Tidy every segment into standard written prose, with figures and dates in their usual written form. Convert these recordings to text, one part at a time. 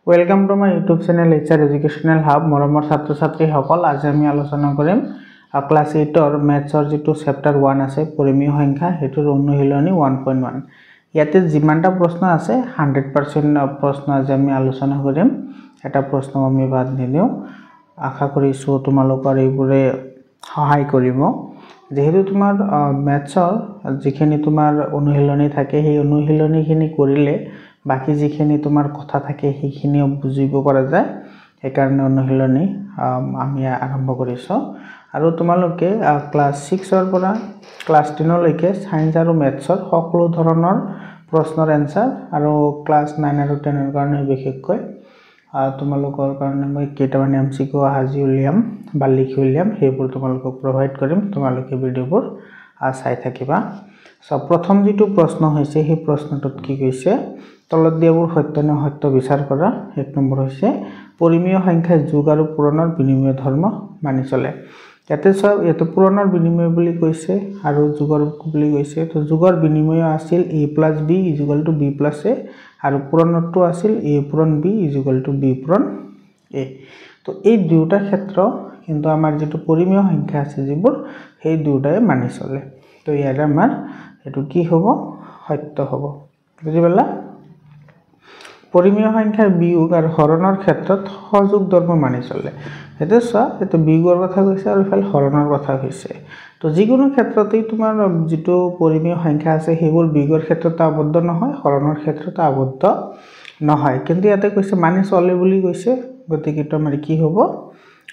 Welcome to my YouTube channel HR Educational Hub. মৰমৰ ছাত্ৰ ছাত্ৰী সকল আজি আমি আলোচনা কৰিম ক্লাস 8 ৰ ম্যাথছৰ যেটো চেপ্টাৰ 1 আছে পৰিমেয় সংখ্যা হেতুৰ অনুশীলনী 1.1 ইয়াতে যিমানটা প্ৰশ্ন আছে 100% প্ৰশ্ন আজি আমি আলোচনা কৰিম এটা প্ৰশ্ন আমি বাদ নিদিও আশা কৰিছো তোমালোকৰ এইবোৰে সহায় কৰিব যেহেতু তোমাৰ ম্যাথছৰ যিখিনি তোমাৰ অনুশীলনী থাকে সেই অনুশীলনীখিনি কৰিলে বাকি যিখিনি তোমাৰ কথা থাকে সেইখিনিও বুজিব পৰা যায় একাৰণে অনুশীলনী আমি আৰম্ভ কৰিছো আৰু তোমালোকে ক্লাস 6 ৰ পৰা ক্লাস 10 লৈকে সায়েন্স আৰু ম্যাথছৰ সকলো ধৰণৰ প্ৰশ্নৰ এনসাৰ আৰু ক্লাস 9 আৰু 10 ৰ কাৰণে বিশেষকৈ তোমালোকৰ কাৰণে মই কেইটামান এমসিকিউ আজি উলিয়াম বা লিখি উলিয়াম সেইবোৰ তোমালোকক প্ৰভাইড কৰিম তোমালোকে ভিডিওবোৰ চাই থাকিবা সো প্ৰথম যেটো প্ৰশ্ন হৈছে সেই প্ৰশ্নটোত কি কৈছে তলত দিয়াবোৰ সত্য নে অসত্য বিচাৰ কৰা এক নম্বৰ হৈছে পৰিমেয় সংখ্যা যোগ আৰু পূৰণৰ বিনিময় ধৰ্ম মানি চলে ইয়াতে সব এটো পূৰণৰ বিনিময় বুলি কৈছে আৰু যোগৰ বুলি কৈছে তো যোগৰ বিনিময় আছিল a + b = b + a আৰু পূৰণটো আছিল a পূৰণ b = b পূৰণ a তো এই দুটা ক্ষেত্ৰ কিন্তু আমাৰ যেটো পৰিমেয় সংখ্যা আছে যিবোৰ সেই দুটাই মানি চলে তো ইয়াৰ আমাৰ এটো কি হ'ব সত্য হ'ব বুজি পালা পৰিমেয় সংখ্যাৰ বিয়োগ আৰু হৰণৰ ক্ষেত্ৰত সহযোগ ধৰ্ম মানি চলে এতে চোৱা এটো বিয়োগৰ কথা কৈছে আৰু ফল হৰণৰ কথা কৈছে তো যিকোনো ক্ষেত্ৰতেই তোমাৰ যেটো পৰিমেয় সংখ্যা আছে সেইবোৰ বিয়োগৰ ক্ষেত্ৰত আবদ্ধ নহয় হৰণৰ ক্ষেত্ৰত আবদ্ধ নহয় কিন্তু ইয়াতে কৈছে মানি চলে বুলি কৈছে গতিকে তো আমাৰ কি হ'ব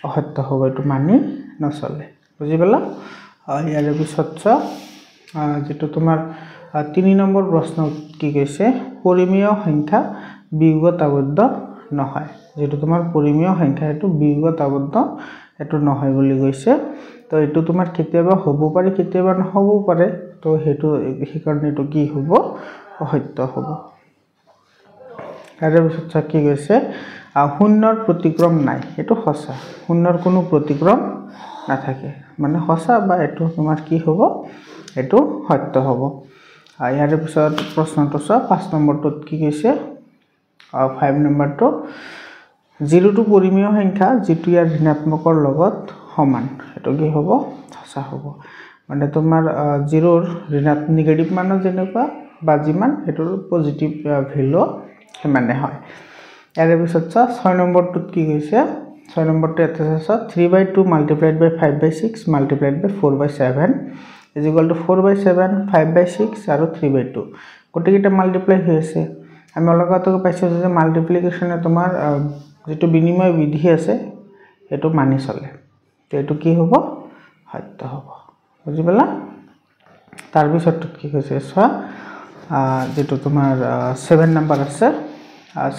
অসত্য হ'ব এটো মানি নচলে বুজি পালা ইয়াৰ পিছত যেটো তোমাৰ 3 নম্বৰ প্ৰশ্ন কি কৈছে পৰিমেয় সংখ্যা বিয়োগত আবদ্ধ নহয় যেটো তোমাৰ পৰিমেয় সংখ্যা এটো বিয়োগত আবদ্ধ এটো নহয় বুলি কৈছে তো এটো তোমাৰ কেতিয়াবা হ'ব পাৰে কেতিয়াবা নহব পাৰে তো হেতু এই কাৰণে এটো কি হ'ব অসত্য হ'ব আৰু পিছত কি কৈছে শূন্যৰ প্ৰতিক্ৰম নাই এটো সঁচা শূন্যৰ কোনো প্ৰতিক্ৰম নাথাকে মানে সঁচা বা এটো তোমাৰ কি হ'ব এটো সত্য হ'ব ইয়াৰ পিছত প্ৰশ্নটো 5 নম্বৰটোত কি কৈছে 5 নম্বৰটো 0 টো পৰিমেয় সংখ্যা যেটো ইয়াৰ ঋণাত্মকৰ লগত সমান এটো কি হ'ব সঁচা হ'ব মানে তোমাৰ 0 ৰ ঋণাত্মক নেগেটিভ মান যেনেকুৱা বা যিমান এটোৰ পজিটিভ ভ্যালু সমানে হয় ইয়াৰ পিছত 6 নম্বৰটোত কি কৈছে 6 নম্বৰটো এটা আছে 3/2 * 5/6 * 4/7 = 4/7 5/6 আৰু 3/2 গোটেইটা মাল্টিপ্লাই হৈ আছে আমি অলগতকৈ পাইছো যে মাল্টিপ্লিকেশনে তোমাৰ যেটো বিনিময় বিধি আছে এটো মানি চলে তো এটো কি হ'ব সত্য হ'ব বুজি পালা তাৰ পিছত কি কৈছে চোৱা যেটো তোমাৰ 7 নম্বৰ আছে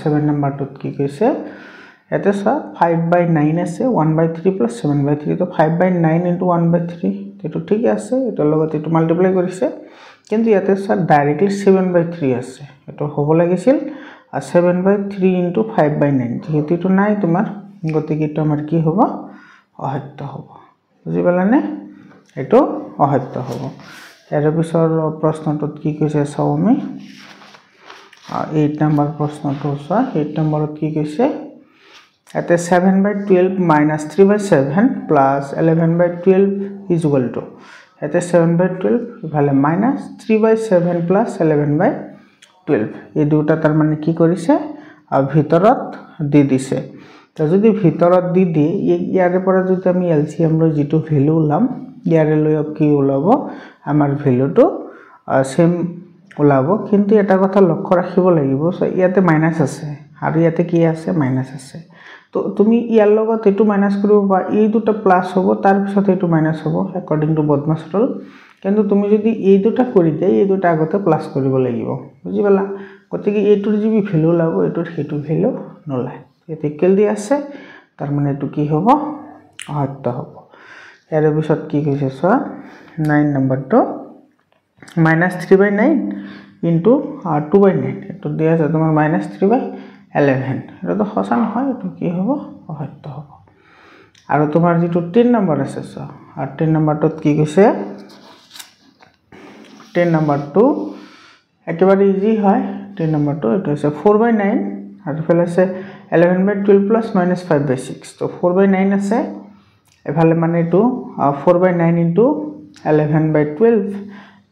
7 নম্বৰটোত কি কৈছে এতে চোৱা 5/9 আছে 1/3 + 7/3 তো 5/9 * 1/3 এটো ঠিক আছে এটো লগত এটো মাল্টিপ্লাই কৰিছে কিন্তু ইয়াতে চোৱা ডাইৰেক্টলি 7/3 আছে এটো হ'ব লাগিছিল 7/3 * 5/9 যেহেতু এটো নাই তোমাৰ গতিকে এটো আমাৰ কি হ'ব অসত্য হ'ব বুজি পালানে এটো অসত্য হ'ব ইয়াৰ পিছৰ প্ৰশ্নটোত কি কৈছে চাও আমি 8 নম্বৰ প্ৰশ্নটো চোৱা 8 নম্বৰত কি কৈছে এতে 7/12 - 3/7 + 11/12 = এতে 7/12 ইফালে -3/7 + 11/12 এই দুটা তাৰ মানে কি কৰিছে ভিতৰত দি দিছে তো যদি ভিতৰত দি ইয়াৰে পৰা যদি আমি এলসিএম লৈ যেটো ভ্যালু উলাম ইয়াৰে লৈ কি উলাব আমাৰ ভ্যালুটো সেম উলাব কিন্তু এটা কথা লক্ষ্য ৰাখিব লাগিব সো ইয়াতে মাইনাস আছে আৰু ইয়াতে কি আছে মাইনাস আছে তো তুমি ইয়াৰ লগত এটো মাইনাস কৰিব বা এই দুটা প্লাস হ'ব তাৰ পিছত এটো মাইনাস হ'ব অকৰ্ডিং টু বদমাছ ৰুল কিন্তু তুমি যদি এই দুটা কৰি দিয়া এই দুটা আগতে প্লাস কৰিব লাগিব বুজি পালা গতিকে এটোৰ যি ভ্যালু লাব এটোৰ হেতু ভ্যালু নলায় এতে ইকুৱেল দি আছে তাৰ মানে এটো কি হ'ব অসত্য হ'ব ইয়াৰ পিছত কি কৈছে চোৱা 9 নম্বৰটো -3/9 * 2/9 এটো দিয়া আছে তোমাৰ -3/11 এটো সঁচা নহয় এটো কি হ'ব অসত্য হ'ব আৰু তোমাৰ যেটো 10 নম্বৰ আছে চোৱা 10 নম্বৰটোত কি কৈছে 10 নম্বৰটো একেবাৰে ইজি হয় 10 নম্বৰটো এটো আছে 4/9 আৰু ইফালে আছে 11/12 প্লাস -5/6 তো 4/9 আছে এফালে মানে এটো 4/9 ইনটু 11/12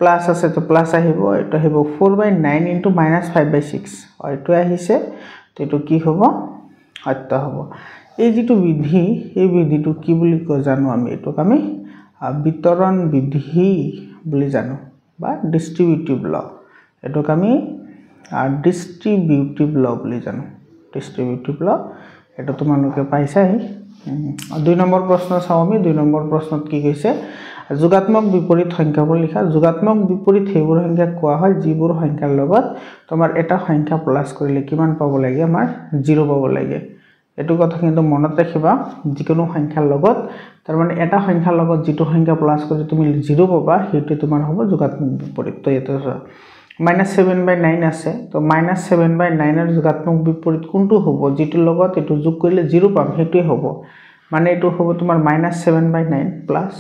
প্লাস আছে তো প্লাস আহিব এটো আহিব 4/9 ইনটু -5/6 এটো আহিছে তো এটো কি হ'ব সত্য হ'ব এই যেটো বিধি এই বিধিটো কি বুলি কয় জানো আমি এটোক আমি বিতৰণ বিধি বুলি জানো বা ডিস্ট্ৰিবিউটিভ ল এটোক আমি ডিস্ট্ৰিবিউটিভ ল বুলি জানো ডিস্ট্ৰিবিউটিভ ল এটো তোমালোকে পাইছাই 2 নম্বৰ প্ৰশ্ন চাও আমি 2 নম্বৰ প্ৰশ্নত কি কৈছে যোগাত্মক বিপৰীত সংখ্যাবোৰ লিখা যোগাত্মক বিপৰীত হেবোৰ সংখ্যা কোৱা হয় যিবোৰ সংখ্যাৰ লগত তোমাৰ এটা সংখ্যা প্লাস কৰিলে কিমান পাব লাগে আমাৰ 0 পাব লাগে এটো কথা কিন্তু মনত ৰাখিবা যিকোনো সংখ্যাৰ লগত তাৰ মানে এটা সংখ্যাৰ লগত যেটো সংখ্যা প্লাস কৰি তুমি 0 পাবা হেতু তোমাৰ হ'ব যোগাত্মক বিপৰীত তো এটো -7/9 আছে তো -7/9 এৰ যোগাত্মক বিপৰীত কোনটো হ'ব যেটো লগত এটো যোগ কৰিলে 0 পাম হেতুই হ'ব মানে এটো হ'ব তোমাৰ -7/9 প্লাস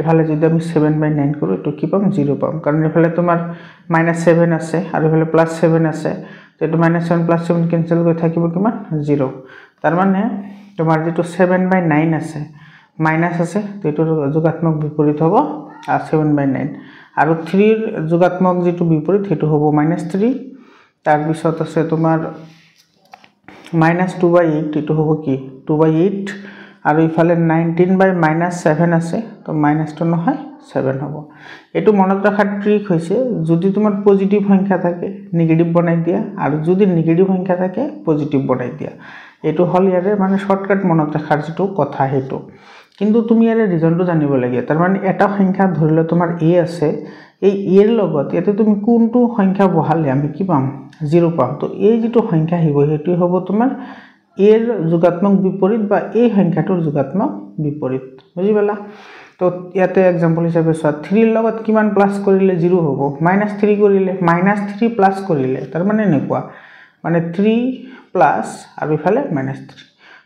এফালে যদি আমি 7/9 কৰো এটো কি পাম 0 পাম কাৰণ এফালে তোমাৰ -7 আছে আৰু এফালে +7 আছে তো এটো -7 +7 ক্যান্সেল হৈ থাকিব কিমান 0 তাৰ মানে তোমাৰ যেটো 7/9 আছে মাইনাস আছে তো এটোৰ যোগাত্মক বিপৰীত হ'ব 7/9 আৰু 3 এৰ যোগাত্মক যেটো বিপৰীত হেতু হ'ব -3 তাৰ পিছত আছে তোমাৰ -2/8 এটো হ'ব কি 2/8 আৰু ইফালে 19/-7 আছে তো -2 নহয় 7 হ'ব এটো মনত ৰাখাৰ ট্ৰিক হৈছে যদি তোমাৰ পজিটিভ সংখ্যা থাকে নেগেটিভ বনাই দিয়া আৰু যদি নেগেটিভ সংখ্যা থাকে পজিটিভ বনাই দিয়া এটো হল ইয়াৰে মানে শৰ্টকাট মনত ৰাখাৰ যেটো কথা হেতু কিন্তু তুমি ইয়াৰে ৰিজনটো জানিব লাগে তাৰ মানে এটা সংখ্যা ধৰিলে তোমাৰ a আছে এই a এর লগত এতে তুমি কোনটো সংখ্যা বহালে আমি কি পাম 0 পাম তো এই যেটো সংখ্যা হিব হেতু হ'ব তোমাৰ এৰ যোগাত্মক বিপৰীত বা এই সংখ্যাটোৰ যোগাত্মক বিপৰীত বুজিবলা তো ইয়াতে एग्जांपल হিচাপে 3 এৰ লগত কিমান প্লাস কৰিলে 0 হ'ব -3 কৰিলে -3 প্লাস কৰিলে তাৰ মানে নেকুৱা মানে 3 প্লাস আৰু ইফালে -3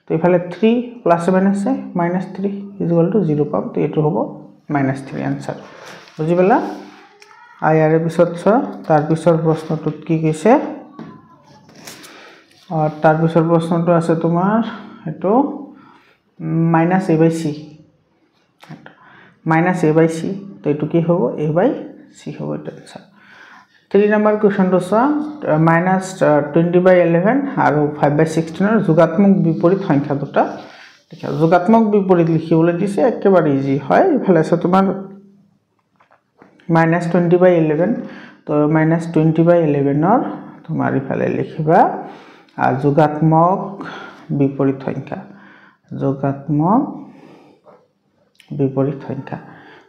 তো ইফালে 3 +7 আছে -3 = 0 পাম তো এটো হ'ব -3 आंसर বুজিবলা আয়াৰে পিছত তাৰ পিছৰ প্ৰশ্নটোত কি কৈছে और तार पिছৰ প্ৰশ্নটো আছে তোমাৰ এটো -a/c -a/c তো এটো কি হ'ব a/c হ'ব এটা आंसर 3 নম্বৰ কোৱেশ্চনটো -20/11 আৰু 5/16 এৰ যোগাত্মক বিপৰীত সংখ্যা দুটা লিখা যোগাত্মক বিপৰীত লিখিবলৈ দিছে একেবাৰে ইজি হয় ইফালে আছে তোমাৰ -20/11 তো -20/11 এৰ তোমাৰ ইফালে লিখিবা যোগাত্মক বিপৰীত সংখ্যা যোগাত্মক বিপৰীত সংখ্যা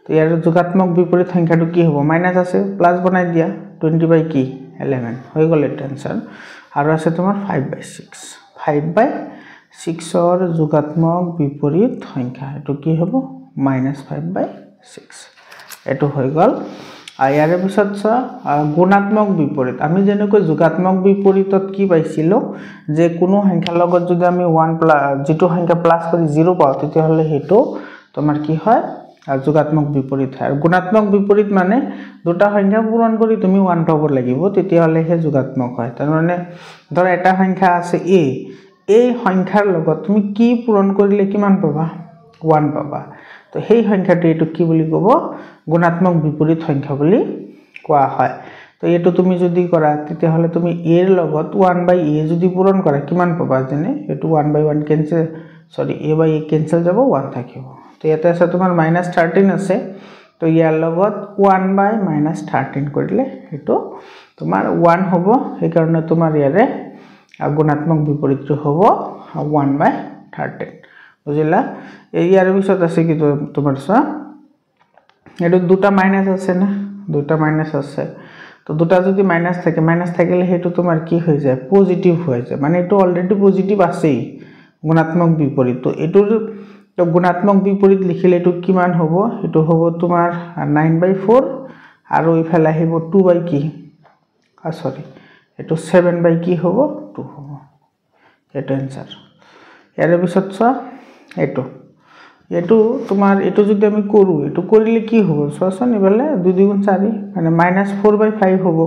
তো ইয়াৰ যোগাত্মক বিপৰীত সংখ্যাটো কি হ'ব মাইনাস আছে প্লাস বনাই দিয়া 20/11 হৈ গল এটা आंसर আৰু আছে তোমাৰ 5/6 5/6 এৰ যোগাত্মক বিপৰীত সংখ্যা এটো কি হ'ব -5/6 এটো হৈ গল আয়াৰে পিছত গুণাত্মক বিপৰীত আমি যেনেকৈ যোগাত্মক বিপৰীতত কি পাইছিলো যে কোনো সংখ্যাৰ লগত যদি আমি 1 যেটো সংখ্যা প্লাস কৰি 0 পাও তেতিয়া হলে হেতু তোমাৰ কি হয় যোগাত্মক বিপৰীত হয় আৰু গুণাত্মক বিপৰীত মানে দুটা সংখ্যা পূৰণ কৰি তুমি 1 পাব লাগিব তেতিয়া হলে হে যোগাত্মক হয় তাৰ মানে ধৰ এটা সংখ্যা আছে a এই সংখ্যাৰ লগত তুমি কি পূৰণ কৰিলে কিমান পাবা 1 পাবা তো সেই সংখ্যাটো এটো কি বুলি কব গুণাত্মক বিপৰীত সংখ্যা বুলি কোৱা হয় তো এটো তুমি যদি কৰা তেতিয়া হলে তুমি a এৰ লগত 1/a যদি পূৰণ কৰা কিমান পাবা জানে এটো 1/1 ক্যান্সেল সৰি a/a ক্যান্সেল যাব 1 থাকিব তো ইয়াতে আছে তোমাৰ -13 আছে তো ইয়াৰ লগত 1/-13 কৰিলে এটো তোমাৰ 1 হ'ব এই কাৰণে তোমাৰ ইয়াৰে গুণাত্মক বিপৰীতটো হ'ব 1/13 বুজিলা ইয়াৰ পিছত আছে কি তোমাৰ এটো দুটা মাইনাস আছে না দুটা মাইনাস আছে তো দুটা যদি মাইনাস থাকে মাইনাস থাকিলে হেতু তোমাৰ কি হৈ যায় পজিটিভ হৈ যায় মানে এটো অলৰেডি পজিটিভ আছেই গুণাত্মক বিপৰীত তো এটোৰ তো গুণাত্মক বিপৰীত লিখিলে এটো কিমান হ'ব এটো হ'ব তোমাৰ 9/4 আৰু ইফালে আহিব 2 কি সরি এটো 7 কি হ'ব 2 হ'ব এটা आंसर ইয়াৰ পিছত এটো এটো তোমাৰ এটো যদি আমি কৰো এটো কৰিলে কি হ'ব চোৱাচোন ইফালে 2 2 4 মানে -4/5 হ'ব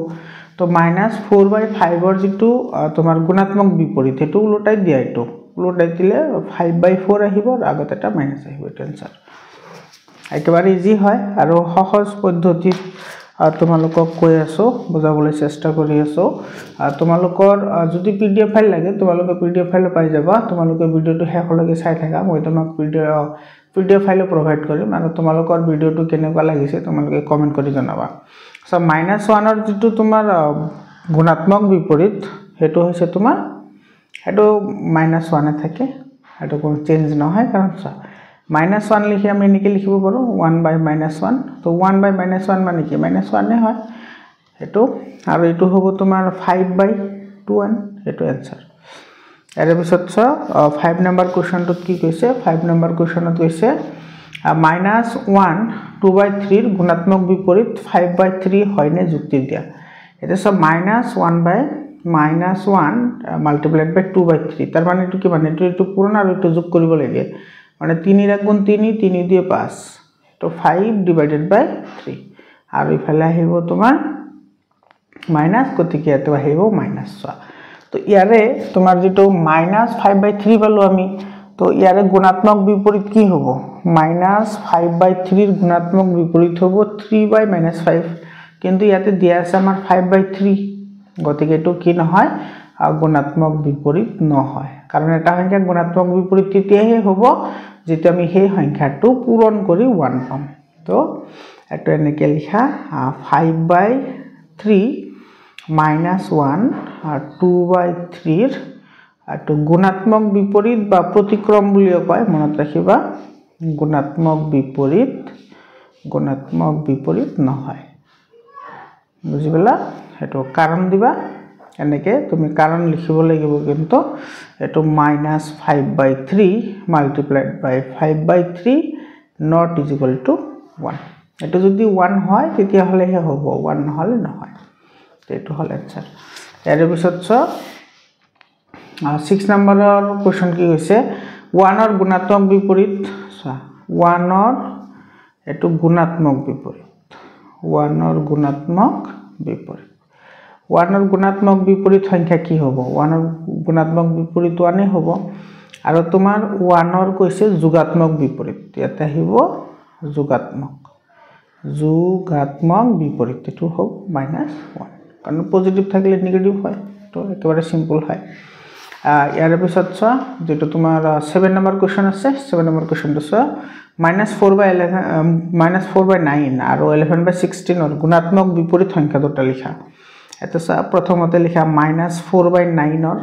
তো -4/5 যেটো তোমাৰ গুণাত্মক বিপৰীত হেতু উলটাই দিয়া এটো উলটাই দিলে 5/4 আহিব আৰু আগত এটা মাইনাস আহিব এটো आंसर একেবাৰে ইজি হয় আৰু সহজ পদ্ধতিত তোমালোকক কৈ আছো বুজাবলৈ চেষ্টা কৰি আছো তোমালোকৰ যদি পিডিএফ ফাইল লাগে তোমালোকে পিডিএফ ফাইল পাই যাবা তোমালোকে ভিডিওটো শেষলৈকে চাই থাকা মই তোমাক পিডিএফ ফাইল প্ৰভাইড কৰিম আৰু তোমালোকৰ ভিডিওটো কেনেকুৱা লাগিছে তোমালোকে কমেন্ট কৰি জনাবা সো -1 ৰ যেটো তোমাৰ গুণাত্মক বিপৰীত হেতু হৈছে তোমাৰ হেতু -1 এ থাকে হেতু কোনো চেঞ্জ নহয় কাৰণ -1 লিখি আমি এনেকৈ লিখিব পাৰো 1/-1 তো 1/-1 মানে কি -1 এ হয় হেতু আৰু এটো হ'ব তোমাৰ 5/2 হেতু आंसर এৰ পিছত 5 নম্বৰ কোৱেশ্চনটোত কি কৈছে 5 নম্বৰ কোৱেশ্চনত কৈছে -1 2/3 ৰ গুণাত্মক বিপৰীত 5/3 হয়নে যুক্তি দিয়া এটা সব -1 multiplied by 2/3 তার মানে এটো কি মানে এটো পূরণ আর এটো যোগ কৰিব লাগে মানে 3 ৰ গুণ 3 3 দিয়ে 5 তো 5 divided by 3 আৰু ইফালে আহিব তোমাৰ মাইনাস গতিকে এটো আহিব -6 তো ইয়াৰে তোমাৰ যেটো -5/3 পালো আমি তো ইয়াৰে গুণাত্মক বিপৰীত কি হ'ব -5/3 ৰ গুণাত্মক বিপৰীত হ'ব 3/-5 কিন্তু ইয়াতে দিয়া আছে আমাৰ 5/3 গতিকে এটো কি নহয় গুণাত্মক বিপৰীত নহয় কাৰণ এটা সংখ্যা গুণাত্মক বিপৰীত তেতিয়াহে হ'ব যেটা আমি সেই সংখ্যাটো পূৰণ কৰি 1 পাম তো এটো এনেকৈ লিখা 5/3 -1 আৰ 2/3 এটো গুণাত্মক বিপৰীত বা প্ৰতিক্ৰম বুলিও কয় মনত ৰাখিবা গুণাত্মক বিপৰীত নহয় বুজিবলা এটো কাৰণ দিবা এনেকে তুমি কাৰণ লিখিব লাগিব কিন্তু এটো -5/3 multiplied by 5/3 not is equal to 1 এটো যদি 1 হয় তেতিয়া হলে হে হ'ব 1 নহলে নহয় এটো হল आंसर এর পিছত 6 নম্বৰৰ কোৱেশ্চন কি হৈছে 1 ৰ গুণাত্মক বিপৰীত 1 ৰ এটো গুণাত্মক বিপৰীত 1 ৰ গুণাত্মক বিপৰীত 1 ৰ গুণাত্মক বিপৰীত সংখ্যা কি হ'ব 1 ৰ গুণাত্মক বিপৰীত 1 এ হ'ব আৰু তোমাৰ 1 ৰ কৈছে যোগাত্মক বিপৰীত ইয়াতে আহিব যোগাত্মক বিপৰীত এটো হ'ব -1 কাৰণ পজিটিভ থাকিলে নেগেটিভ হয় তো একেবাৰে সিম্পল হয় ইয়াৰ পিছত যেটো তোমাৰ 7 নম্বৰ কোৱেশ্চন আছে 7 নম্বৰ কোৱেশ্চনটো -4/9 আৰু 11/16 ৰ গুণাত্মক বিপৰীত সংখ্যা দুটা লিখা এটা প্ৰথমতে লিখা -4/9 ৰ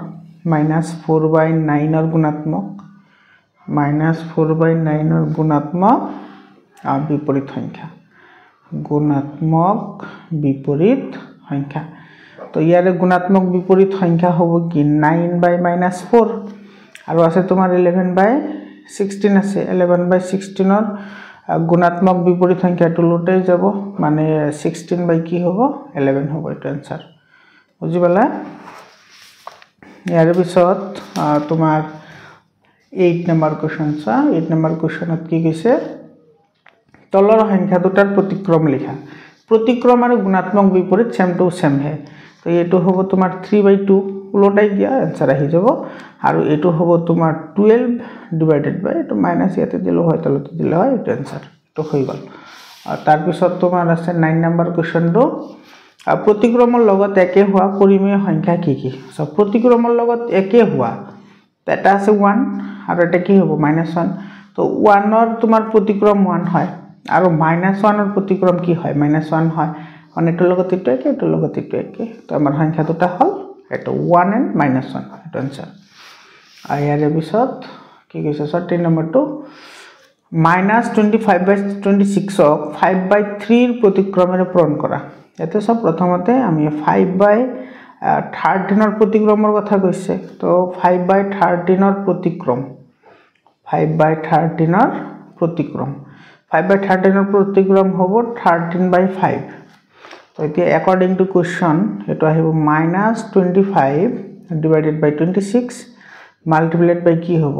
-4/9 ৰ গুণাত্মক বিপৰীত সংখ্যা তো ইয়াৰে গুণাত্মক বিপৰীত সংখ্যা হ'ব কি 9/-4 আৰু আছে তোমাৰ 11/16 আছে 11/16 ৰ গুণাত্মক বিপৰীত সংখ্যাটো লুটাই যাব মানে 16 বাই কি হ'ব 11 হ'ব এটো आंसर বুজিবলা ইয়াৰ পিছত তোমাৰ 8 নম্বৰ কোৱেশ্চন 8 নম্বৰ কোৱেশ্চনত কি কৈছে তলৰ সংখ্যা দুটাৰ প্ৰতিক্ৰম লিখা প্ৰতিক্ৰম আৰু গুণাত্মক বিপৰীত সেম টু সেম হে তো এটো হ'ব তোমাৰ 3/2 উলটাই দিয়া आंसर আহি যাব আৰু এটো হ'ব তোমাৰ 12 divided by এটো মাইনাস ইয়াতে দিলো হয় তলতে দিলে হয় এটো आंसर তো হৈ গল আৰু তাৰ পিছত তোমাৰ আছে 9 নম্বৰ কোৱেশ্চনটো প্ৰতিক্ৰমৰ লগত একে হোৱা পৰিমেয় সংখ্যা কি কি সো প্ৰতিক্ৰমৰ লগত একে হোৱা এটা আছে 1 আৰু এটা কি হ'ব -1 তো 1 ৰ তোমাৰ প্ৰতিক্ৰম 1 হয় আৰু -1 ৰ প্ৰতিক্ৰম কি হয় -1 হয় মানে এটো লগত এটো একে এটো লগত এটো একে তো আমাৰ সংখ্যা দুটা হল এটো 1 and -1 এটো आंसर ইয়াৰে পিছত কি কৈছে 13 নম্বৰটো -25/26 ক 5/3 ৰ প্ৰতিক্ৰমেৰে পূৰণ কৰা এতে সব প্ৰথমতে আমি 5/13 ৰ প্ৰতিক্ৰমৰ কথা কৈছে তো 5/13 ৰ প্ৰতিক্ৰম 5/13 ৰ প্ৰতিক্ৰম হ'ব 13/5 তো এতিয়া according to question এটো আহিব -25 divided by 26 multiplied by কি হ'ব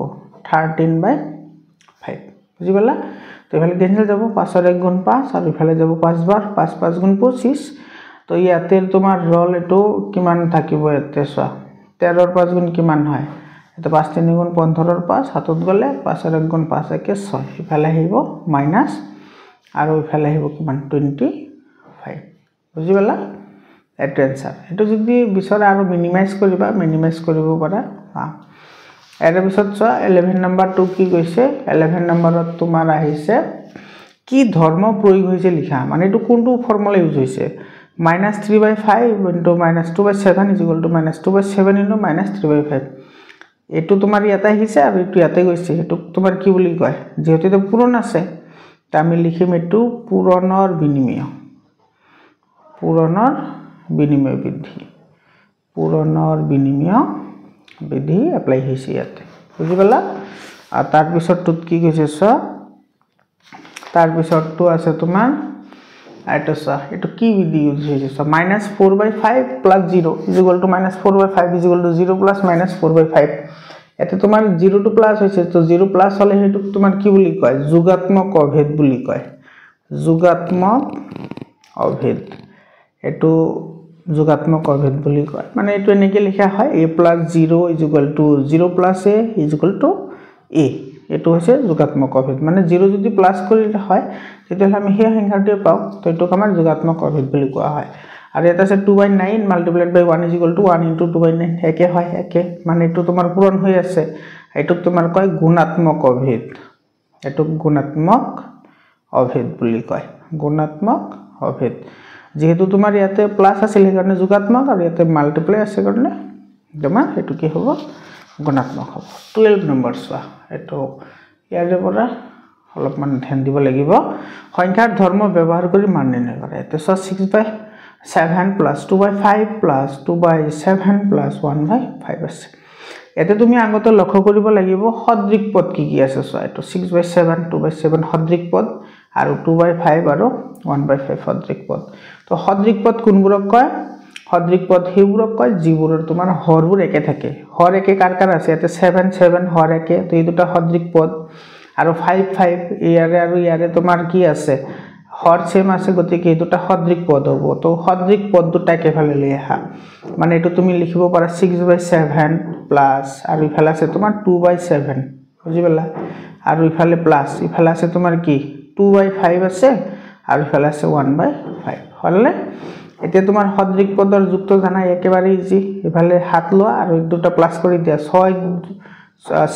13/5 বুজিবলা তো এফালে ক্যান্সেল যাব 5 ৰ 1 গুণ 5 আৰু এফালে যাব 5 বাৰ 5 5 গুণ 25 তো তো ইয়াতে তোমাৰ ৰল এটো কিমান থাকিব ইয়াতে চোৱা 13 ৰ 5 গুণ কিমান হয় এটা 5 3 গুণ 15 ৰ 5 হাতত গলে 5 ৰ 1 গুণ 5 একে 6 ইফালে আহিব মাইনাস আৰু ইফালে আহিব কিমান 25 বুজি পালা এটো आंसर এটো যদি বিছৰা আৰু মিনিমাইজ কৰিব পাৰা এৰ পিছত চোৱা 11 নম্বৰটো কি কৈছে 11 নম্বৰত তোমাৰ আহিছে কি ধৰ্ম প্ৰয়োগ হৈছে লিখা মানে এটো কোনটো ফৰ্মুলা ইউজ হৈছে -3/5 into -2/7 is equal to -2/7 into -3/5 এটো তোমাৰ ইয়াতে আহিছে আৰু এটো ইয়াতে গৈছে এটো তোমাৰ কি বুলি কয় যেহেতু এটা পূৰণ আছে তা আমি লিখিম এটো পূৰণৰ বিনিময় বিধি এপ্লাই হৈছে ইয়াতে বুজি পালা আৰু তাৰ পিছৰটো কি কৈছে ছ তাৰ পিছৰটো আছে তোমাৰ এটা ছ এটো কি বিধি ইউজ হৈছে ছ -4/5 + 0 is equal to -4/5 is equal to 0 plus -4/5 এতে তোমাৰ 0 to প্লাস হৈছে তো 0 প্লাস হলে হেতু তোমাৰ কি বুলি কয় যোগাত্মক অভেদ বুলি কয় যোগাত্মক অভেদ এটো যোগাত্মক অভেদ বুলি কয় মানে এটো এনেকে লিখা হয় a + 0 is equal to 0 plus a is equal to a এটো হৈছে যোগাত্মক অভেদ মানে 0 যদি প্লাস কৰিলে হয় তেতিয়াহলে আমি সেই সংখ্যাটো পাও তো এটো আমাৰ যোগাত্মক অভেদ বুলি কোৱা হয় আৰু এটা আছে 2/9 multiplied by 1 is equal to 1 into 2/9 একে হয় একে মানে এটো তোমাৰ পূৰণ হৈ আছে এটো তোমাৰ কয় গুণাত্মক অভেদ এটো গুণাত্মক অভেদ বুলি কয় গুণাত্মক অভেদ যেহেতু তোমাৰ ইয়াতে প্লাস আছিল কাৰণে যোগাত্মক আৰু ইয়াতে মাল্টিপ্লাই আছে কাৰণে তোমাৰ এটো কি হ'ব গুণাত্মক হ'ব 12 নম্বৰ চোৱা এটো ইয়াৰে পৰা অলপমান ধ্যান দিব লাগিব সংখ্যাৰ ধৰ্ম ব্যৱহাৰ কৰি মান নিৰ্ণয় কৰা এতে 6/7 plus 2/5 plus 2/7 plus 1/5 আছে এতে তুমি আগতে লক্ষ্য কৰিব লাগিব সদৃশ পদ কি আছে সো এটো 6/7 2/7 সদৃশ পদ আৰু 2/5 আৰু 1/5 সদৃশ পদ তো সদৃশ পদ কোনবোৰক কয় সদৃশ পদ হেবোৰক কয় যিবোৰৰ তোমাৰ হৰবোৰ একে থাকে হৰ একে কাৰ আছে এতে 7 7 হৰ একে তো এই দুটা সদৃশ পদ আৰু 5 5 ইয়াৰে আৰু ইয়াৰে তোমাৰ কি আছে হর সেম আছে গতিকে এই দুটা সদৃশ পদ হ'ব তো সদৃশ পদ দুটা কেফালে লৈ আহা মানে এটো তুমি লিখিব পাৰা 6/7 প্লাস আৰু ইফালে আছে তোমাৰ 2/7 বুজি পালা আৰু ইফালে প্লাস ইফালে আছে তোমাৰ কি 2/5 আছে আৰু ইফালে আছে 1/5 হলনে এতিয়া তোমাৰ সদৃশ পদৰ যুক্ত জানা একেবাৰে ইজি ইফালে হাত লোৱা আৰু দুটা প্লাস কৰি দিয়া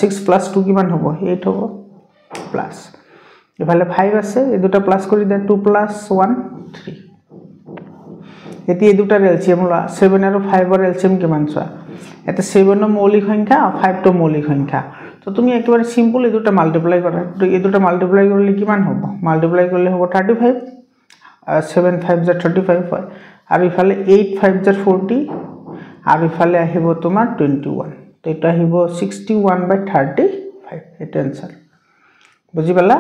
6 plus 2 কিমান হ'ব 8 হ'ব প্লাস ইফালে 5 আছে এই দুটা প্লাস কৰি দিয়া 2 plus 1 3 এতি এই দুটাৰ এলসিএম লা 7 আৰু 5 ৰ এলসিএম কিমান চোৱা এটা 7 ৰ মৌলিক সংখ্যা 5 টো মৌলিক সংখ্যা তো তুমি একেবাৰে সিম্পল এই দুটা মাল্টিপ্লাই কৰা তো এই দুটা মাল্টিপ্লাই কৰিলে কিমান হ'ব মাল্টিপ্লাই কৰিলে হ'ব 35 7 5 * 35 হয় আৰু ইফালে 8 5 * 40 আৰু ইফালে আহিব তোমাৰ 21 তো এটা আহিব 61/35 এটা आंसर বুজি পালা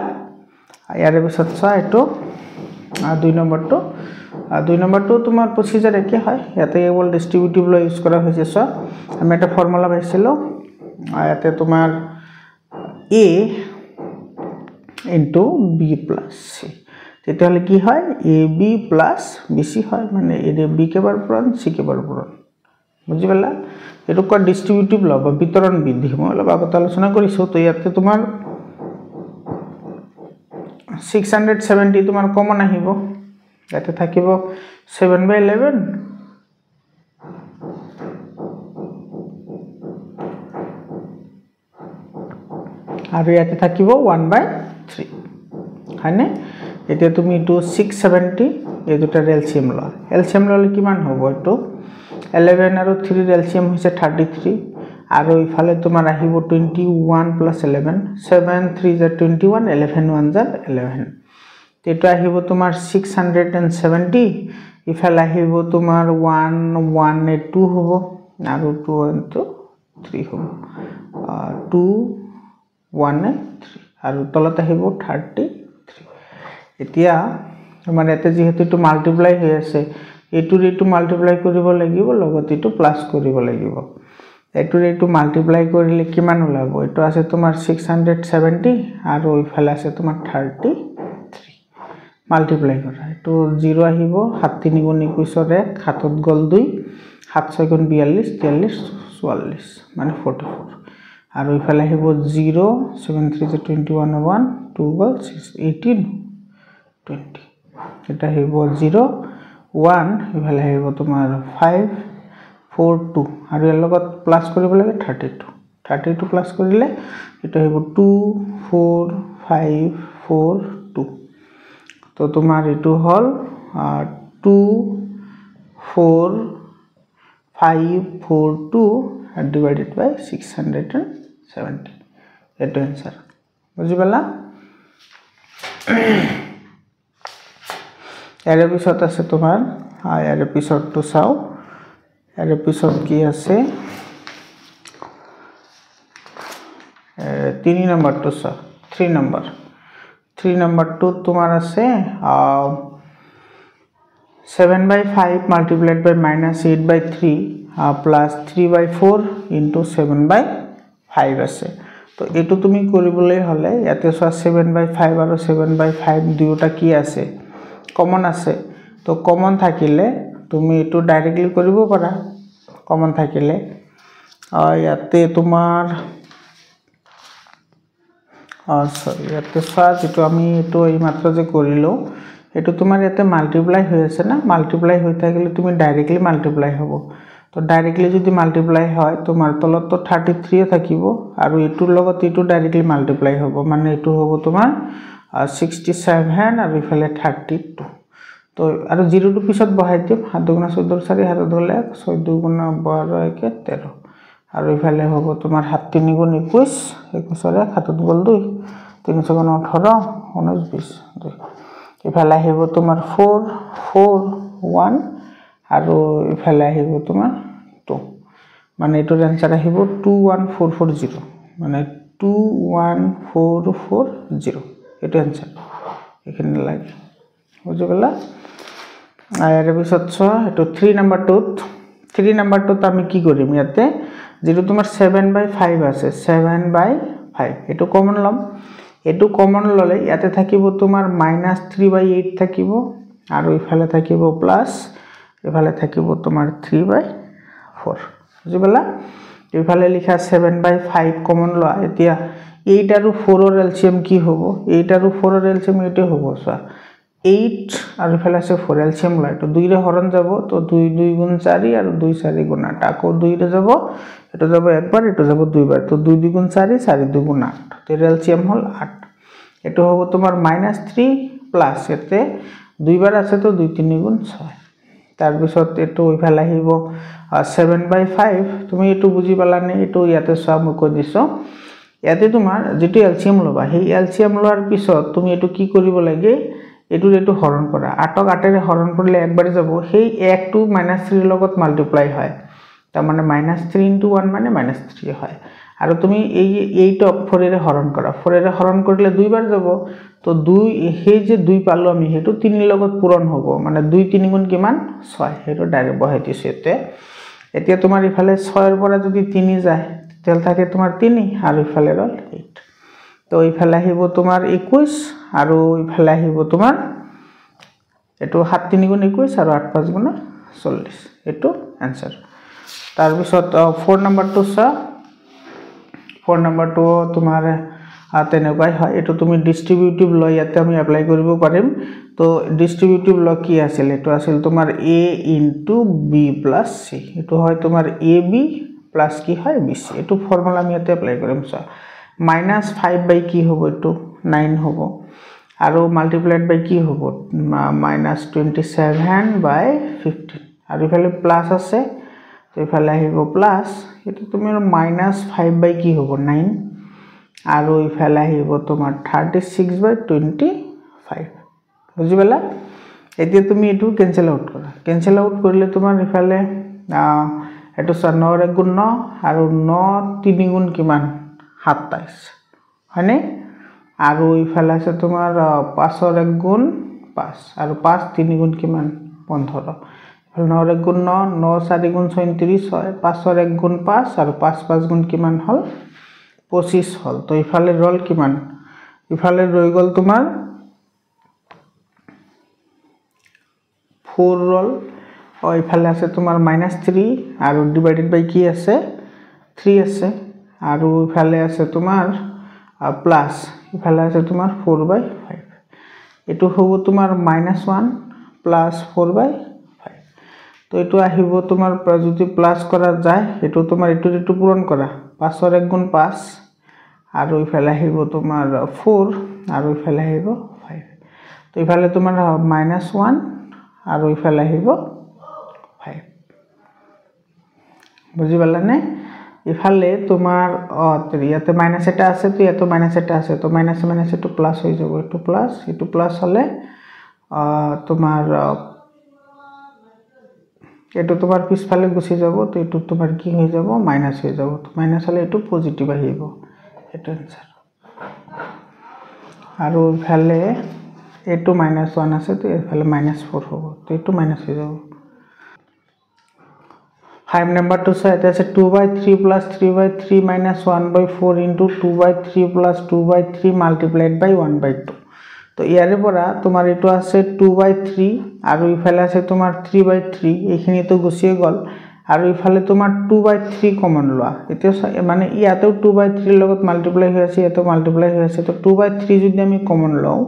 ইয়াৰে পিছত চা এটো 2 নম্বৰটো তোমাৰ প্ৰসিজাৰ একে হয় ইয়াতে কেৱল ডিস্ট্ৰিবিউটিভ ল ইউজ কৰা হৈছে চা আমি এটা ফৰ্মুলা পাইছিলো ইয়াতে তোমাৰ a * b + c তেতিয়াহলে কি হয় ab + bc হয় মানে a b কে বাৰ পূৰণ c কে বাৰ পূৰণ বুজি পালা এটো ক ডিস্ট্ৰিবিউটিভ ল বা বিতৰণ বিধি মই অলপ আগত আলোচনা কৰিছো তো ইয়াতে তোমাৰ 670 তোমাৰ কমন আহিব ইয়াতে থাকিব 7/11 আৰু ইয়াতে থাকিব 1/3 হয়নে এতিয়া তুমি এটো 670 এই দুটা এলসিএম ললে কিমান হ'ব এটো 11 আৰু 3 ৰ এলসিএম হৈছে 33 আৰু ইফালে তোমাৰ আহিব 21 + 11 7 3 * 21 11 1 * 11 তেটো আহিব তোমাৰ 670 ইফালে আহিব তোমাৰ 1 2 হ'ব আৰু 2 3 হ'ব 2 1 3 আৰু তলত আহিব 33 এতিয়া মানে এতে যেহেতু এটো মাল্টিপ্লাই হৈ আছে এটো মাল্টিপ্লাই কৰিব লাগিব লগতে এটো প্লাস কৰিব লাগিব এটো মাল্টিপ্লাই কৰিলে কিমান ওলাব এটো আছে তোমাৰ 670 আৰু ইফালে আছে তোমাৰ 33 মাল্টিপ্লাই কৰা এটো 0 আহিব 7 3 গুণ 21 1 হাতত গল 2 7 6 গুণ 42 43 44 মানে 44 আৰু ইফালে আহিব 0 7 3 21 1 2 গল 6 18 20 এটা আহিব 0 1 ইফালে আহিব তোমাৰ 5 4 2 আৰু এৰ লগত প্লাস কৰিব লাগে 32 প্লাস কৰিলে এটা আহিব 2 4 5 4 2 তো তোমার এটো হল 2 4 5 4 2 divided by 670 এটো आंसर বুঝি পালা এর এপিসোড আছে তোমার এর এপিসোড তো চাও এর এপিসোড কি আছে 3 নাম্বার তো চাও 3 নাম্বার তো তোমার আছে 7/5 multiplied by -8/3 plus 3/4 into 7/5 আছে তো এটো তুমি কৰিবলৈ হলে ইয়াতে 7/5 আৰু 7/5 দুটা কি আছে কমন আছে তো কমন থাকিলে তুমি এটো ডাইরেক্টলি কৰিব পাৰা কমন থাকিলে ইয়াতে তোমাৰ সৰি ইয়াতে যেটো আমি এটো এই মাত্ৰ যে কৰিলো এটো তোমাৰ ইয়াতে মাল্টিপ্লাই হৈ আছে না মাল্টিপ্লাই হৈ থাকিলে তুমি ডাইরেক্টলি মাল্টিপ্লাই হ'ব তো ডাইরেক্টলি যদি মাল্টিপ্লাই হয় তোমার তলত তো 33 থাকিব আৰু এটোৰ লগত এটো ডাইৰেক্টলি মাল্টিপ্লাই হ'ব মানে এটো হ'ব তোমাৰ 67 আৰু ইফালে 32 তো আৰু 0 টু পিছত বহাই দিম 7 গুণ 14 4 হাত ধৰলে 14 গুণ 12 1 13 আৰু ইফালে হ'ব তোমাৰ 7 3 গুণ 21 21 হাতত গল 2 3 গুণ 18 19 20 2 ইফালে আহিব তোমাৰ 4 4 1 আৰু ইফালে আহিব তোমাৰ 2 মানে এটোৰ आंसर আহিব 21440 মানে 21440 এটো आंसर এখানে লাগে বুঝি গলা আর এপিসোড এটো 3 নাম্বারটোত আমি কি কৰিম ইয়াতে যেটো তোমাৰ 7/5 আছে 7/5 এটো কমন লম এটো কমন ললে ইয়াতে থাকিব তোমাৰ -3/8 থাকিব আৰু ইফালে থাকিব প্লাস ইফালে থাকিব তোমাৰ 3/4 বুজি পালা ইফালে লিখা 7/5 কমন লৱা এতিয়া 8 আৰু 4 ৰ এলসিয়াম কি হ'ব 8 আৰু 4 ৰ এলসিয়াম এটো হ'ব সা 8 আৰু ইফালে আছে 4 এলসিয়াম লয় তো 2 ৰে হৰণ যাব তো 2 2 গুণ 4 আৰু 2 4 গুণ 8 আকৌ 2 ৰে যাব এটা যাব একবার এটা যাব দুইবার তো 2 2 গুণ 4 4 2 গুণ 8 তো এলসিয়াম হল 8 এটা হবে তোমার -3 প্লাস এতে দুইবার আছে তো 2 3 গুণ 6 তার পিছত এটো ইফালে আহিব 7/5 তুমি এটো বুজি পালা নে এটো ইয়াতে সব মই কৈ দিছো ইয়াতে তোমাৰ যেটো এলসিয়াম লবা সেই এলসিয়াম লোৱাৰ পিছত তুমি এটো কি কৰিব লাগে এটো এটো হৰণ কৰা 8 ক 8 ৰে হৰণ কৰিলে একবাৰে যাব সেই 1 টু -3 ৰ লগত মাল্টিপ্লাই হয় তাৰ মানে -3 * 1 মানে -3 হয় আৰু তুমি এই 8 ক 4 ৰে হৰণ কৰা 4 ৰে হৰণ কৰিলে দুইবার যাব তো 2 সেই যে 2 পালো আমি হেতু 3 ৰ লগত পূৰণ হ'ব মানে 2 3 গুণ কিমান 6 হেতু ডাইৰেক্ট বহাই দিছে এতিয়া তোমাৰ ইফালে 6 ৰ পৰা যদি 3 যায় তেল থাকে তোমাৰ 3 আৰু ইফালে ৰল 8 তো ইফালে আহিব তোমাৰ 21 আৰু ইফালে আহিব তোমাৰ এটো 7 3 গুণ 21 আৰু 8 5 গুণ 40 এটো आंसर তাৰ পিছত 4 নাম্বাৰটো সা 4 নাম্বাৰটো তোমাৰ তেনেকৈ হয় এটো তুমি ডিস্ট্ৰিবিউটিভ ল ইয়াতে আমি এপ্লাই কৰিব পাৰিম তো ডিস্ট্ৰিবিউটিভ ল কি আছিল এটো আছিল তোমাৰ a * b + c এটো হয় তোমাৰ ab + কি হয় bc এটো ফৰ্মুলা আমি ইয়াতে এপ্লাই কৰিম সা -5 কি হ'ব এটো 9 হ'ব আৰু মাল্টিপ্লাইড বাই কি হ'ব -27/15 আৰু ইফালে প্লাস আছে তো ইফালে আহিব প্লাস এটো তুমি -5 কি হ'ব 9 আৰু ইফালে আহিব তোমাৰ 36/25 বুজি পালা এতিয়া তুমি এটো ক্যান্সেল আউট কৰিলে তোমাৰ ইফালে এটো 9 ৰ গুণ 9 আৰু 9 3 গুণ কিমান 27 হয়নে আৰু ইফালে আছে তোমাৰ 5 ৰ গুণ 5 আৰু 5 3 গুণ কিমান 15 9 ৰ গুণ 9 9 4 গুণ 34 হয় 5 ৰ গুণ 5 আৰু 5 5 গুণ কিমান হল 25 হল তো ইফালে ৰল কিমান ইফালে ৰই গল তোমাৰ 4 ৰল এইফালে আছে তোমাৰ -3 আৰু ডিভাইডেড বাই কি আছে 3 আছে আৰু এইফালে আছে তোমাৰ প্লাস এইফালে আছে তোমাৰ 4/5 এটো হ'ব তোমাৰ -1 প্লাস 4/5 তো এটো আহিব তোমাৰ যদি প্লাস কৰা যায় এটো তোমাৰ এটো পূৰণ কৰা 5 ৰ 1 গুণ 5 আৰু ইফালে আহিব তোমাৰ 4 আৰু ইফালে আহিব 5 তো ইফালে তোমাৰ -1 আৰু ইফালে আহিব 5 বুজি পালানে ইফালে তোমাৰ ইয়াতে মাইনাস এটা আছে তো ইয়াতে মাইনাস এটা আছে তো মাইনাস মাইনাস এটো প্লাস হৈ যাব এটো প্লাস হলে তোমাৰ এটো তোমাৰ পিছফালে গুছি যাব তো এটো তোমাৰ কি হৈ যাব মাইনাস হৈ যাব তো মাইনাস হলে এটো পজিটিভ আহিব এটো आंसर আৰু ইফালে এটো -1 আছে তো ইফালে -4 হ'ব তো এটো মাইনাস হৈ যাব 5 number to say it is 2/3 plus 3/3 minus 1/4 into 2/3 plus 2/3 multiplied by 1/2 তো ইয়াৰে পৰা তোমাৰ এটো আছে 2/3 আৰু ইফালে আছে তোমাৰ 3/3 এইখিনি তো গুছিয়ে গল আৰু ইফালে তোমাৰ 2/3 কমন লোৱা এটো মানে ইয়াতেও 2/3 লগত মাল্টিপ্লাই হৈ আছে এটো মাল্টিপ্লাই হৈ আছে তো 2/3 যদি আমি কমন লও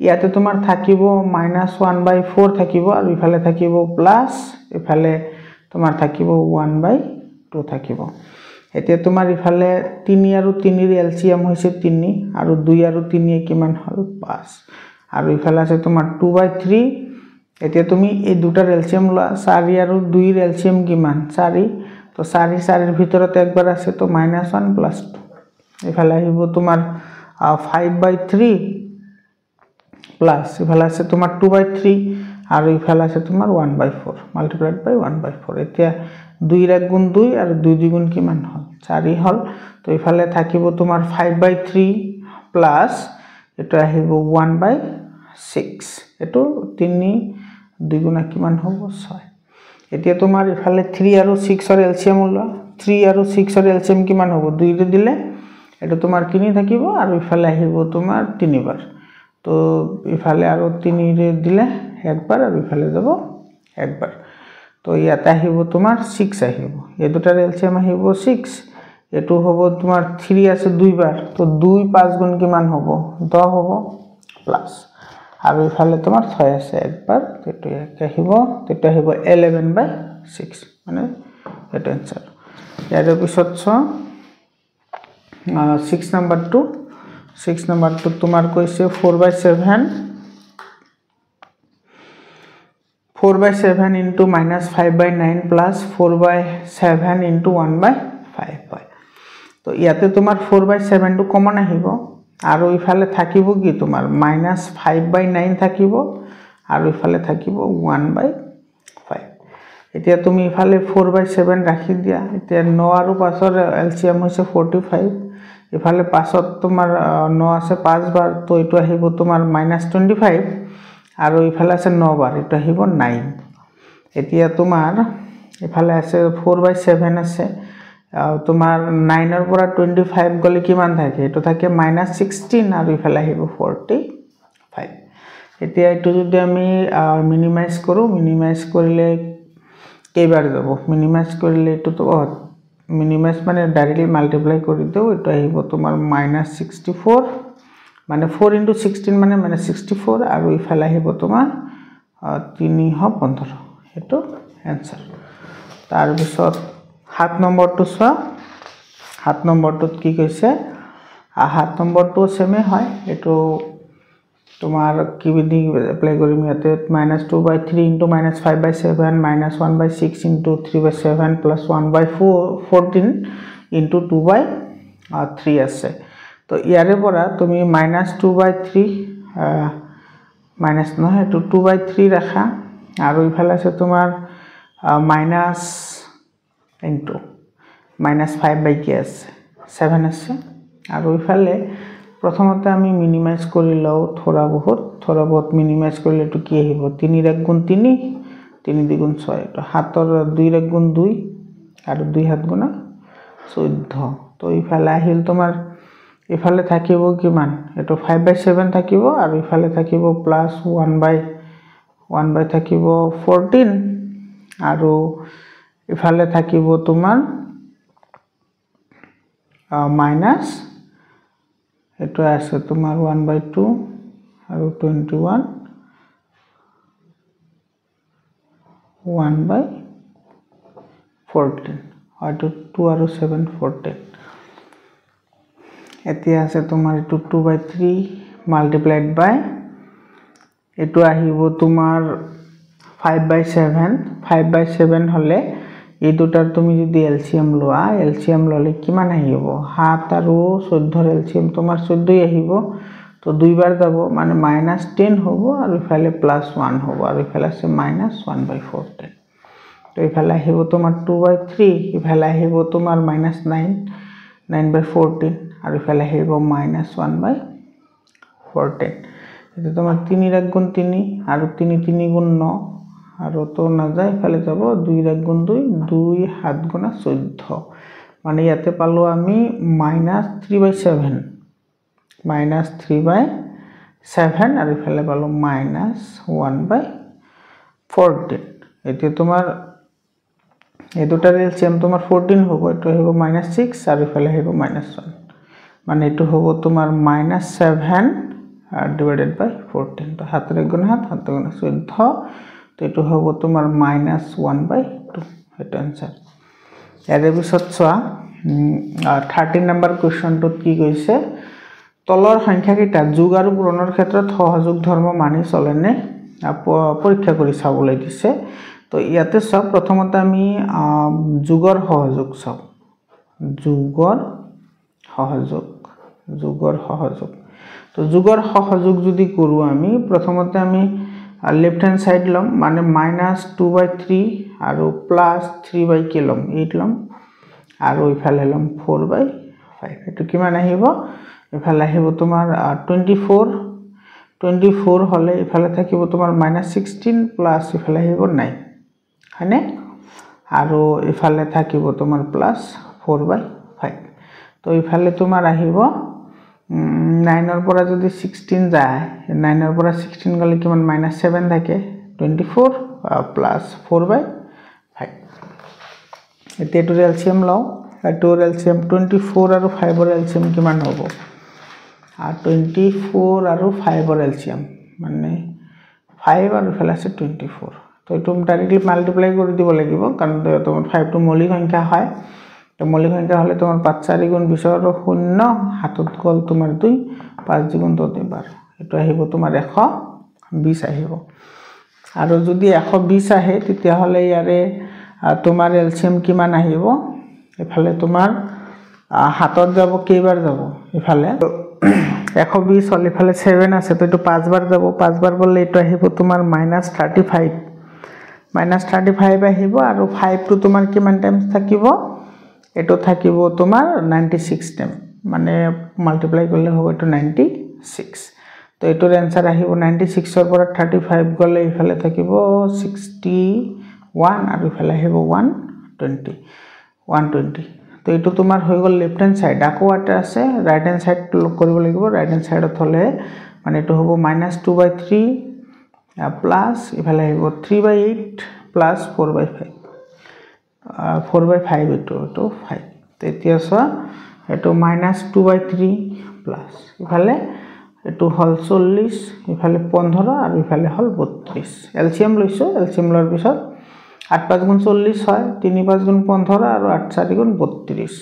ইয়াতে তোমাৰ থাকিব -1/4 থাকিব আৰু ইফালে থাকিব প্লাস ইফালে তোমাৰ থাকিব 1/2 থাকিব এতিয়া তোমাৰ ইফালে 3 আৰু 3 ৰ এলসিএম হৈছে 3 আৰু 2 আৰু 3 কিমান হল 5 আৰু ইফালে আছে তোমাৰ 2/3 এতিয়া তুমি এই দুটাৰ এলসিএম লোৱা 4 আৰু 2 ৰ এলসিএম কিমান 4 তো 4 4 ৰ ভিতৰত একবাৰ আছে তো -1 + 2 ইফালে আহিব তোমাৰ 5/3 প্লাস ইফালে আছে তোমাৰ 2/3 আৰু ইফালে আছে তোমাৰ 1/4 মাল্টিপ্লাইড বাই 1/4 এতিয়া 2 ৰ 1 গুণ 2 আৰু 2 দ্বিগুণ কিমান হল 4 হল তো ইফালে থাকিব তোমাৰ 5/3 প্লাস এটা আহিব 1/6 এটো 3 দ্বিগুণ কিমান হ'ব 6 এতিয়া তোমাৰ ইফালে 3 আৰু 6 ৰ এলসিএম লোৱা 3 আৰু 6 ৰ এলসিএম কিমান হ'ব 2 ৰে দিলে এটা তোমাৰ কিনি থাকিব আৰু ইফালে আহিব তোমাৰ 3 বাৰ তো ইফালে আৰু 3 ৰে দিলে একবাৰ আৰু ইফালে যাব একবাৰ তো ইয়াতে আহিব তোমাৰ 6 আহিব এই দুটাৰ এলসিএম আহিব 6 এটো হ'ব তোমাৰ 3 আছে 2 বাৰ তো 2 5 গুণ কিমান হ'ব 10 হ'ব প্লাস আৰু ইফালে তোমাৰ 6 আছে একবাৰ এটো আহিব তেটো আহিব 11/6 মানে এটো आंसर ইয়াৰ পিছত 6 number 2 তোমাৰ কৈছে 4/7 4/7 into -5/9 plus 4/7 into 1/5 তো ইয়াতে তোমাৰ 4/7 টো কমন আহিব আৰু ইফালে থাকিব কি তোমাৰ -5/9 থাকিব আৰু ইফালে থাকিব 1/5 এতিয়া তুমি ইফালে 4/7 ৰাখি দিয়া এতিয়া 9 আৰু 5 ৰ এলসিএম হৈছে 45 ইফালে 5ত তোমাৰ 9 আছে 5 বাৰ তো এটো আহিব তোমাৰ -25 আৰু ইফালে আছে 9 বাৰ এটো আহিব 9 এতিয়া তোমাৰ ইফালে আছে 4/7 আছে তোমাৰ 9 ৰ পৰা 25 গলে কিমান থাকে এটো থাকে -16 আৰু ইফালে আহিব 45 এতিয়া এটো যদি আমি মিনিমাইজ কৰিলে কেইবাৰ যাব মিনিমাইজ কৰিলে এটো তো মিনিমাইজ মানে ডাইৰেক্টলি মাল্টিপ্লাই কৰি দিও এটো আহিব তোমাৰ -64 মানে 4 * 16 মানে -64 আৰু ইফালে আহিব তোমাৰ 315 এটো आंसर তাৰ পিছত 7 নম্বৰটো চোৱা 7 নম্বৰটোত কি কৈছে 7 নম্বৰটো সেমে হয় এটো তোমাৰ কি বিধি এপ্লাই কৰিম ইয়াতে -2/3 into -5/7 -1/6 into 3/7 plus 1/14 into 2/3 আছে তো ইয়াৰে পৰা তুমি -2/3 মাইনাস নহয় এটো 2/3 ৰাখা আৰু ইফালে আছে তোমাৰ মাইনাস ইনটু -5/7 আছে আৰু ইফালে প্ৰথমতে আমি মিনিমাইজ কৰি লও থোৰা বহুত মিনিমাইজ কৰিলে এটো কি আহিব 3 ৰ 1 গুণ 3 3 দ্বিগুণ 6 এটো 7 ৰ 2 ৰ 1 গুণ 2 আৰু 2 7 গুণ 14 তো ইফালে আহিল তোমাৰ ইফালে থাকিব কিমান এটো 5/7 থাকিব আৰু ইফালে থাকিব +1/14 1 বাই থাকিব 14 আৰু ইফালে থাকিব তোমাৰ মাইনাস এটো আছে তোমাৰ 1 বাই 2 আৰু 21 1 বাই 14 হয়তো 2 আৰু 7 14 এতিয়া আছে তোমাৰ এটো 2 বাই 3 মাল্টিপ্লাইড বাই এটো আহিব তোমাৰ 5 বাই 7 হলে এই দুটাৰ তুমি যদি এলসিএম লোৱা এলসিএম ললে কিমান আহিব 7 আৰু 14 ৰ এলসিএম তোমাৰ 14 আহিব তো দুইবাৰ যাব মানে -10 হ'ব আৰু ইফালে +1 হ'ব আৰু ইফালে আছে -1 বাই 14 তো ইফালে আহিব তোমাৰ 2 বাই 3 ইফালে আহিব তোমাৰ -9 বাই 14 আৰু ইফালে আহিব -1 বাই 14 এটা তোমাৰ 3 ৰ গুণ 3 আৰু 3 গুণ 9 আৰু তো না যায় ইফালে যাব 2 ৰ গুণ 2 2 7 গুণা 14 মানে ইয়াতে পালো আমি -3 বাই 7 -3 বাই 7 আৰু ইফালে পালো -1 বাই 14 এতিয়া তোমাৰ এই দুটাৰ এলসিএম তোমাৰ 14 হ'ব এটো হ'ব -6 আৰু ইফালে হ'ব -1 মানে এটো হ'ব তোমাৰ -7 divided by 14 তো 7 ৰ গুণ 7 7 গুণ 14 তো এটো হ'ব তোমাৰ -1 by 2 এটা आंसर ইয়াৰে পিছত চোৱা 13 নম্বৰ কোৱেশ্চনটোত কি কৈছে তলৰ সংখ্যাকেইটা যোগ আৰু পূৰণৰ ক্ষেত্ৰত সহযোগ ধৰ্ম মানি চলেনে পৰীক্ষা কৰি চাবলৈ দিছে তো ইয়াতে সব প্ৰথমতে আমি যোগৰ সহযোগ চাও যোগৰ সহযোগ তো যোগৰ সহযোগ যদি কৰো আমি প্ৰথমতে আমি লেফট হ্যান্ড সাইড লম মানে -2 বাই 3 আৰু +3 বাই k লম 8 লম আৰু ইফালে লম 4 বাই 5 এটো কিমান আহিব ইফালে আহিব তোমাৰ 24 হলে ইফালে থাকিব তোমাৰ -16 প্লাস ইফালে আহিব 9 হয়নে আৰু ইফালে থাকিব তোমাৰ +4 বাই 5 তো ইফালে তোমাৰ আহিব 9 ৰ পৰা যদি 16 যায় 9 ৰ পৰা 16 গলে কিমান -7 থাকে 24 +4 বাই 5 এতিয়া টু এলসিএম লও টু এলসিএম 24 আৰু 5 ৰ এলসিএম কিমান হ'ব 24 আৰু 5 ৰ এলসিএম মানে 5 আৰু ইফালে আছে 24 তো এটো ডাইৰেক্টলি মাল্টিপ্লাই কৰি দিব লাগিব কাৰণ তোমাৰ 5 টো মৌলিক সংখ্যা হয় তো মৌলিক সংখ্যা হলে তোমাৰ 5 4 গুণ 20 আৰু 0 হাতত গল তোমাৰ 2 5 গুণ 2 বাৰ এটো আহিব তোমাৰ 120 আহিব আৰু যদি 120 আহে তেতিয়া হলে ইয়াৰে তোমাৰ এলসিএম কিমান আহিব ইফালে তোমাৰ হাতত যাব কেইবাৰ যাব ইফালে 120 হলে ইফালে 7 আছে তো এটো 5 বাৰ যাব 5 বাৰ গলে এটো আহিব তোমাৰ -35 আহিব আৰু 5 টো তোমাৰ কিমান টাইমছ থাকিব এটো থাকিব তোমাৰ 96 টাইম মানে মাল্টিপ্লাই কৰিলে হ'ব এটো 96 তো এটোৰ आंसर আহিব 96 ৰ পৰা 35 গলে ইফালে থাকিব 61 আৰু ইফালে আহিব 120 তো এটো তোমাৰ হৈ গল লেফট হ্যান্ড সাইড আকো এটা আছে ৰাইট হ্যান্ড সাইড লক কৰিব লাগিব রাইট হ্যান্ড সাইডত হলে মানে এটো হ'ব -2 বাই 3 প্লাস ইফালে আহিব 3 বাই 8 প্লাস 4 বাই 5 4 বাই 5 এটো 5 তেতিয়া সো এটো -2 বাই 3 প্লাস ইফালে এটো হল 40 ইফালে 15 আৰু ইফালে হল 32 এলসিএম লৈছো এলসিএম লৰ পিছত 8 5 গুণ 40 হয় 3 5 গুণ 15 আৰু 8 4 গুণ 32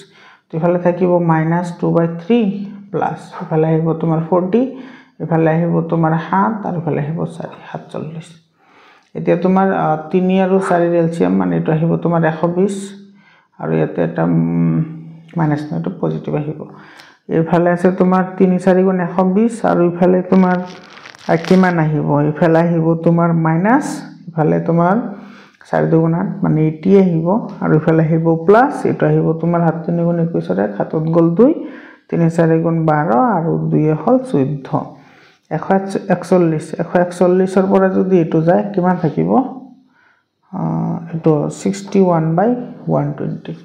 তো ইফালে থাকিব -2 বাই 3 প্লাস ইফালে আহিব তোমাৰ 40 ইফালে আহিব তোমাৰ 7 আৰু ইফালে আহিব 4 47 এতিয়া তোমাৰ 3 আৰু 4 ৰ এলসিএম মানে এটো আহিব তোমাৰ 120 আৰু ইয়াতে এটা মাইনাস নটো পজিটিভ আহিব ইফালে আছে তোমাৰ 3 4 গুণ 120 আৰু ইফালে তোমাৰ কিমান আহিব ইফালে আহিব তোমাৰ মাইনাস ইফালে তোমাৰ 4 দুগুণ 8 মানে 80 আহিব আৰু ইফালে আহিব প্লাস এটো আহিব তোমাৰ 7 3 গুণ 21 ৰ হাতত গল 2 3 4 গুণ 12 আৰু 2 হল 14 141 ৰ পৰা যদি এটো যায় কিমান থাকিব এটো 61 বাই 120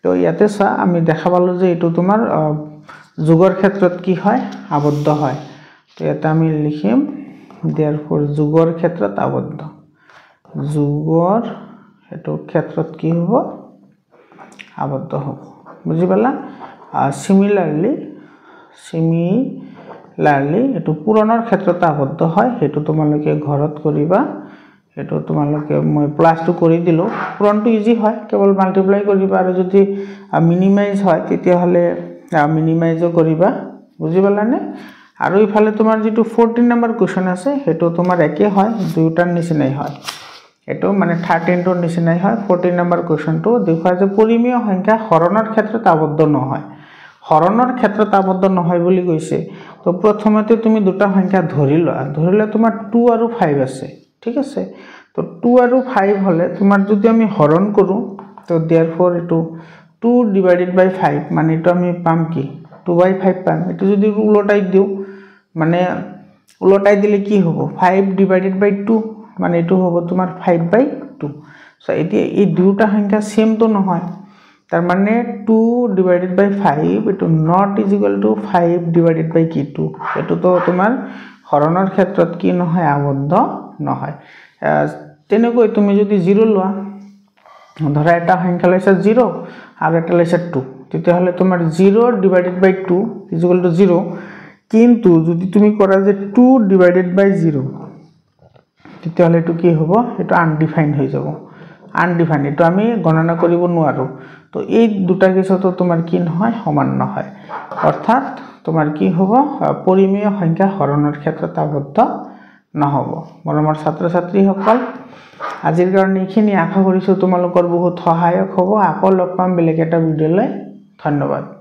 তো ইয়াতে সা আমি দেখা পালো যে এটো তোমাৰ যোগৰ ক্ষেত্ৰত কি হয় আবদ্ধ হয় তো এটা আমি লিখিম therefore যোগৰ ক্ষেত্ৰত আবদ্ধ যোগৰ এটো ক্ষেত্ৰত কি হ'ব আবদ্ধ হ'ব বুজি পালা similarly এটো পূৰণৰ ক্ষেত্ৰত আবদ্ধ হয় হেতু তোমালোকে ঘৰত কৰিবা এটো তোমালোকে মই প্লাসটো কৰি দিলো পূৰণটো ইজি হয় কেৱল মাল্টিপ্লাই কৰিবা আৰু যদি মিনিমাইজ হয় তেতিয়া হলে মিনিমাইজও কৰিবা বুজি পালানে আৰু ইফালে তোমাৰ যেটো 14 নম্বৰ কোৱেশ্চন আছে হেতু তোমাৰ একে হয় দুটাৰ নিচিনাই হয় এটো মানে 13 টোৰ নিচিনাই হয় 14 নম্বৰ কোৱেশ্চনটো দেখুৱা যে পৰিমেয় সংখ্যা হৰণৰ ক্ষেত্ৰত আবদ্ধ নহয় হৰণৰ ক্ষেত্ৰত আবদ্ধ নহয় বুলি কৈছে তো প্ৰথমতে তুমি দুটা সংখ্যা ধৰিলা তোমাৰ 2 আৰু 5 আছে ঠিক আছে তো 2 আৰু 5 হলে তোমাৰ যদি আমি হৰণ কৰো তো therefore এটো 2 divided by 5 মানে এটো আমি পাম কি 2/5 পাম এটো যদি উলটাই দিও মানে উলটাই দিলে কি হ'ব 5 divided by 2 মানে এটো হ'ব তোমাৰ 5/2 সো এতিয়া এই দুটা সংখ্যা সেম তো নহয় তার মানে 2 divided by 5 এটো not is equal to 5 divided by 2 এটো তো তোমার হৰণৰ ক্ষেত্ৰত কি নহয় আবদ্ধ নহয় তেনেকৈ তুমি যদি 0 লোৱা ধৰা এটা সংখ্যা লৈছা 0 আৰু এটা লৈছা 2 তেতিয়া হলে তোমাৰ 0 divided by 2 is equal to 0 কিন্তু যদি তুমি কৰা যে 2 divided by 0 তেতিয়া হলে এটো কি হ'ব এটো আনডিফাইন্ড হৈ যাব আনডিফাইন্ড এটো আমি গণনা কৰিব নোৱাৰো তো এই দুটা কেছতো তোমাৰ কি নহয় সমান নহয় অৰ্থাৎ তোমাৰ কি হ'ব পৰিমেয় সংখ্যা হৰণৰ ক্ষেত্ৰত আবদ্ধ নহব মৰমৰ ছাত্ৰ ছাত্ৰী সকল আজিৰ কাৰণে এইখিনি আশা কৰিছো তোমালোকৰ বহুত সহায়ক হ'ব আকৌ লগ পাম বেলেগ এটা ভিডিঅলৈ ধন্যবাদ